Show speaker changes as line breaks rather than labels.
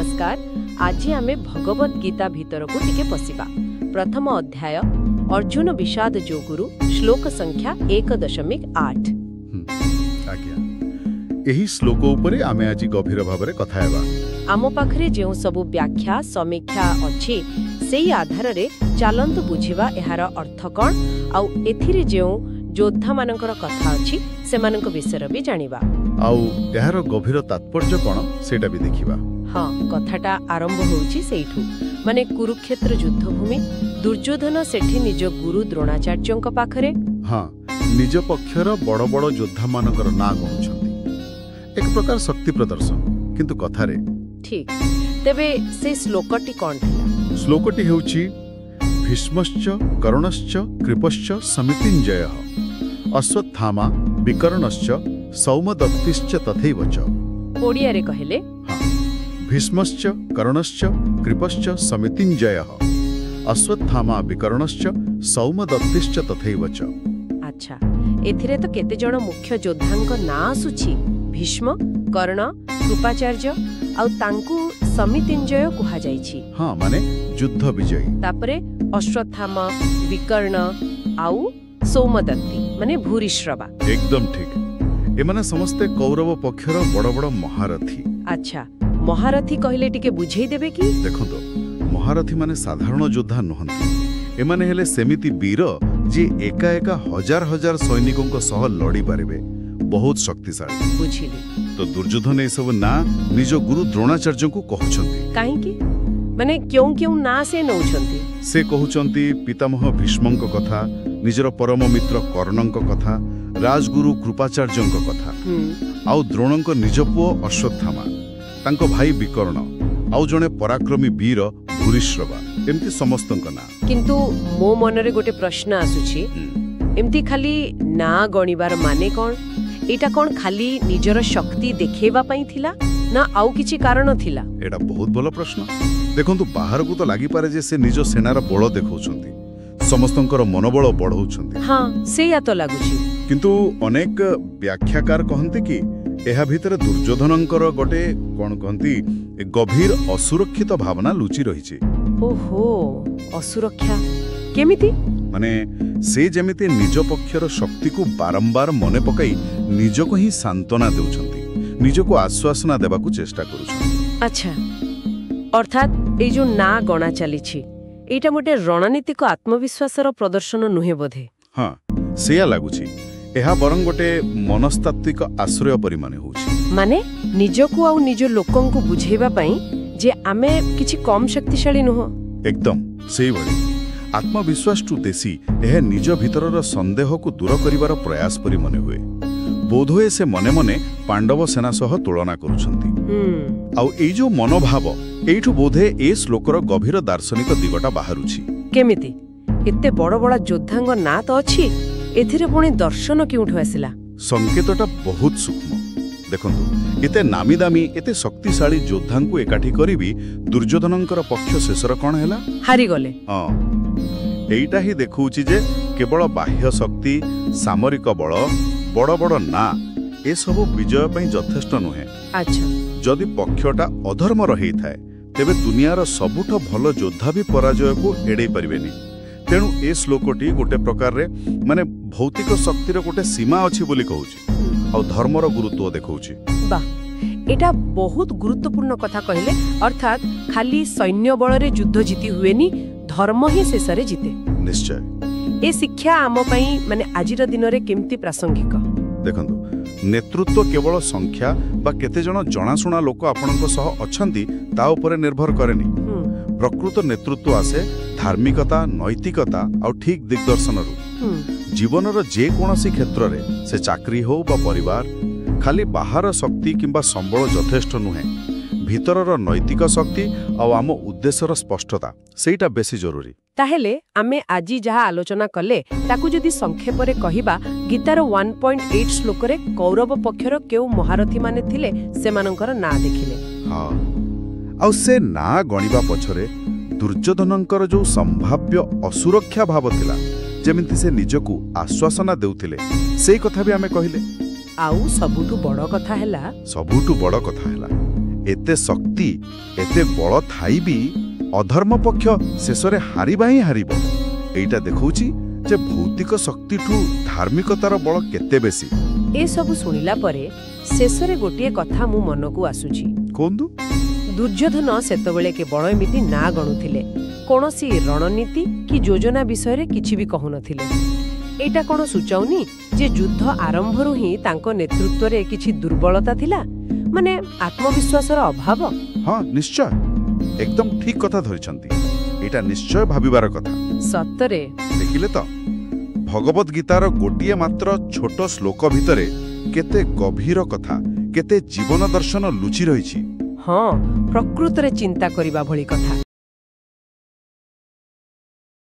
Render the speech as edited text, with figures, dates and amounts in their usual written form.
नमस्कार। आज आमे भगवत गीता भीतर को टिके पसिबा। प्रथम अध्याय अर्जुन विषाद जोगुरु श्लोक संख्या 1.8।
आज्ञा एही श्लोक उपरे आमे आज गभीर भाबरे कथा हेबा।
आम पाखरे जेउ सबु व्याख्या समीक्षा अछि सेही आधार रे चालंतु बुझिबा एहार अर्थ कोन आउ एथिरे जेउ योद्धा मानकर कथा अछि सेमानक विषय भी जानिबा
आउ एहार गभीर तात्पर्य कोन सेटा भी देखिबा।
हाँ, कथाटा आरंभ होउछि सेइठु माने कुरुक्षेत्र युद्धभूमि। दुर्योधन सेठी निज गुरु द्रोणाचार्यଙ୍କ पाखरे
हाँ निज पक्षर बड़ बड़ योद्धा मानकर ना गणुछंती। एक प्रकार शक्ति प्रदर्शन किंतु कथारे
ठीक। तेबे से श्लोकटी कोन थिला?
श्लोकटी हेउछि भीष्मश्च कर्णश्च कृपश्च समितिञ्जयः अश्वत्थामा विकर्णश्च सौमदत्तिश्च तथैव च।
ओडिया रे कहले
हाँ भीष्मश्च कर्णश्च कृपश्च समितिञ्जयः अश्वत्थामा विकर्णश्च सौमदत्तिश्च तथैव च।
अच्छा, एथिरे तो केते जण मुख्य योद्धांक ना आसुछि। भीष्म, कर्ण, कृपाचार्य आउ तांकु समितिञ्जय कुहा जाइछि।
हाँ माने युद्ध विजयी।
तापरे अश्वत्थामा, विकर्ण आउ सौमदत्ति माने भूरिश्रवा।
एकदम ठीक। एमाने समस्ते कौरव पक्षर बड़ बड़ महारथी।
अच्छा, महारथी कहले टिके बुझेई देबे कि?
देखंतो महारथी माने साधारण योद्धा नहंती। एमाने हेले सेमिति वीर जे एका एका हजार हजार सैनिकों सह लड़ी पारिबे, बहुत शक्तिशाली।
बुझिली।
तो दुर्योधन ए सब ना निज गुरु द्रोणाचार्य को कहउछंती।
काहेकि माने क्यों ना से नउछंती?
से कहउछंती पितामह भीष्मंक कथा, निजर परम मित्र कर्णंक कथा, राजगुरु कृपाचार्यंक कथा आउ द्रोणंक निज पुओ अश्वत्थामा, तांको भाई विकर्ण आउ जणे पराक्रमी वीर भूरिश्रवा, एमती समस्तंक ना। किंतु
मो मनरे गोटे प्रश्न आसुछि, एमती खाली ना गणिबार माने कोन? एटा कोन खाली निजर शक्ति देखेबा पई थिला ना आउ किछि कारण थिला?
एटा बहुत भलो प्रश्न। देखंतु बाहर को तो लागि पारे जे से निज सेनार बळ देखौछंती, समस्तंकर मनोबल बढ़ौछंती।
हाँ से या तो लागुछि।
किंतु अनेक व्याख्याकार कहंती कि एहा भितर दुर्योधनंकर गोटे कोन कहंती गभीर असुरक्षित भावना लुचि रहिछि।
ओहो, असुरक्षा केमिति?
माने से जेमिति निज पक्षर शक्ति को बारंबार मने पकाई निजको ही सांत्वना देउछंती, निजको आश्वासना देबाकू चेष्टा करूछंती।
अच्छा, अर्थात ए जो ना गणा चलीछि एटा मोटे रणनीतिक आत्मविश्वासर प्रदर्शन नुहे बोधे।
हाँ सेया लागुछि। एहा बरं गोटे मनस्तात्विक आश्रय परिमाणे होउछि।
माने निजको आउ निज लोकंकु बुझेबा पई जे आमे किछि कम शक्तिशाली नुह।
एकदम सेही भଳି आत्मविश्वास टु देसी एहा निज भितरर संदेह को दूर करिवार प्रयास परि मने हुए। बोधोए से मने मने पांडव सेना सह तुलना करूछंती। आउ एई जो मनोभाव एइठु बोधे ए श्लोकर गभीर दार्शनिक दिगटा बाहरुछि।
केमिति? एते बड़ बड़ योद्धांग ना तो अछि, एथिरे पुणी दर्शन केउठु आसिला?
संकेतटा बहुत सूक्ष्म। देखंतु एते नामी दामी एते शक्तिशाली योद्धांकु एकाठी करिबी दुर्योधनंकर पक्ष शेषर कोन हैला?
हारि गले।
हां एइटा ही देखौछि जे केवल बाह्य शक्ति, सामरिक बळ, बड़ बड़ ना ए सब विजय पई यथेष्ट नुहे। अच्छा, जदि पक्षटा अधर्म रही थाए तेबे दुनियार सबुठ भल योद्धा भी पराजय को एड़े परिबेनी। तेणु ए श्लोकटी गोटे प्रकार रे माने भौतिक शक्तिर गोटे सीमा अछि बोली कहूछि आ धर्मर गुरुत्व देखौछि।
बा एटा बहुत गुरुत्वपूर्ण कथा कहले। अर्थात खाली सैन्य बल रे युद्ध जीति हुएनी, धर्म ही शेषरे जीते।
निश्चय।
ए शिक्षा आम पई माने आजिर दिन रे केमती प्रासंगिक?
देखंतु नेतृत्व केवल संख्या बा केते जण जणाशुणा लोक आपणक सह अछंती ता उपरे निर्भर करेनी। प्रकृत नेतृत्व आसे धार्मिकता, नैतिकता आ ठीक दिग्दर्शनरु। जीवनर जे कोनोसी क्षेत्र रे से चाकरी हो बा परिवार, खाली बाहर शक्ति किंबा संबल यथेष्ट नुहे। भितरर नैतिक शक्ति आ आम उद्देश्यर स्पष्टता सेटा बेसी जरूरी।
ताहेले आमे आजी जहा आलोचना कले ताकू जदि संक्षेप रे कहिबा, गीतार 1.8 श्लोक रे कौरव पक्षर केउ महारथी माने थिले सेमानंकर ना देखिले।
हाँ आ से ना गणिबा पछरे दुर्योधनंकर जो संभाव्य असुरक्षा भाव थिला, जेमिति से निजको आश्वासना देउथिले, सेई कथा भी आमे कहिले।
आउ सबुठु बड़ कथा हैला
ଏତେ ଶକ୍ତି ଏତେ ବଳ ଥାଇ ବି ଅଧର୍ମ ପକ୍ଷ ଶେଷରେ ହାରିବା ହିଁ ହାରିବ। ଏଇଟା ଦେଖଉଛି ଯେ ଭୌତିକ ଶକ୍ତିଠୁ ଧାର୍ମିକତାର ବଳ କେତେ ବେଶୀ।
ଏସବୁ ଶୁଣିଲା ପରେ ଶେଷରେ ଗୋଟିଏ କଥା ମୋ ମନକୁ ଆସୁଛି।
କୁହନ୍ତୁ।
ଦୁର୍ଯ୍ୟୋଧନ ସେତେବେଳେ କେବଳ ଏମିତି ନା ଗଣୁଥିଲେ, କୌଣସି ରଣନୀତି କି ଯୋଜନା ବିଷୟରେ କିଛି ବି କହୁନଥିଲେ। ଏଇଟା କ'ଣ ସୂଚାଉନି ଯେ ଯୁଦ୍ଧ ଆରମ୍ଭରୁ ହିଁ ତାଙ୍କ ନେତୃତ୍ୱରେ କିଛି ଦୁର୍ବଳତା ଥିଲା, ମାନେ ଆତ୍ମବିଶ୍ୱାସର ଅଭାବ?
ହଁ, ନିଶ୍ଚୟ, ଏକଦମ ଠିକ କଥା ଧରିଛନ୍ତି। ଏଇଟା ନିଶ୍ଚୟ ଭାବିବାର କଥା।
ସତରେ
ଦେଖିଲେ ତ, ଭଗବତ ଗୀତାର ଗୋଟିଏ ମାତ୍ର ଛୋଟ ଶ୍ଲୋକ ଭିତରେ କେତେ ଗଭୀର କଥା, କେତେ ଜୀବନ ଦର୍ଶନ ଲୁଚି ରହିଛି।
ହଁ, ପ୍ରକୃତରେ ଚିନ୍ତା କରିବା ଭଳି କଥା।